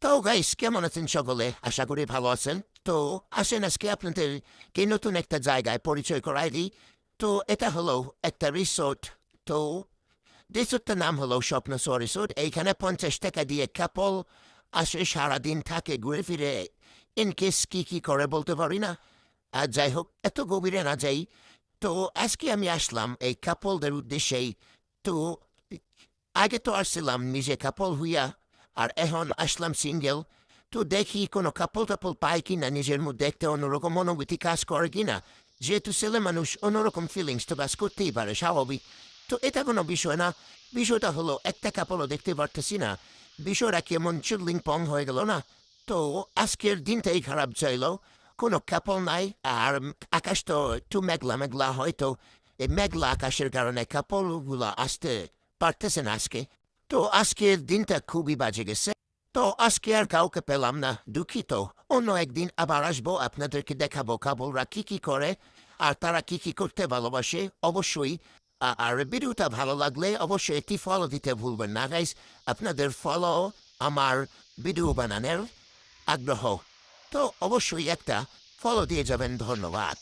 তো গাইস, কেমন আছেন সকলে? আশা করি ভালো আছেন। তো আসেন আজকে আপনাদেরকে নতুন একটা জায়গায় পরিচয় করাই দিই। তো এটা হলো একটা রিসোর্ট। তো রিসোর্টটার নাম হলো স্বপ্নসর রিসোর্ট। এইখানে 50 টাকা দিয়ে কাপল আসে, সারাদিন থাকে ঘুরে ফিরে। ইনকেস কি কি করে বলতে পারি না। আর যাই হোক, এত গভীরে না যাই। তো আজকে আমি আসলাম এই কাপলদের উদ্দেশ্যেই। তো আগে তো আসছিলাম নিজে কাপল হইয়া, আর এখন আসলাম সিঙ্গেল। তো দেখি কোনো কাপল টাপল পাই কিনা, নিজের মধ্যে একটা অন্যরকম অনুভূতি কাজ করে কিনা। যেহেতু ছেলে মানুষ, অন্যরকম ফিলিংস তো বাস করতেই পারে, স্বাভাবিক। তো এটা কোনো বিষয় না। বিষয়টা হলো একটা কাপলও দেখতে পারতেছি না। বিষয়টা কেমন চুদলিং পং হয়ে গেল না। তো আজকের দিনটাই খারাপ চাইলো, কোনো কাপল নাই। আর আকাশ তো একটু মেঘলা মেঘলা, হয়তো এই মেঘলা আকাশের কারণে কাপলগুলো আসতে পারতেছে না আজকে। তো আজকের দিনটা খুবই বাজে গেছে। তো আজকে আর কাউকে পেলাম না, দুঃখিত। অন্য একদিন আবার আসবো, আপনাদেরকে দেখাবো কাপলরা কি কি করে আর তারা কি কি করতে ভালোবাসে অবশ্যই। আর ভিডিওটা ভালো লাগলে অবশ্যই একটি ফলো দিতে ভুলবেন না গাইস। আপনাদের ফলো আমার ভিডিও বানানোর আগ্রহ। তো অবশ্যই একটা ফলো দিয়ে যাবেন, ধন্যবাদ।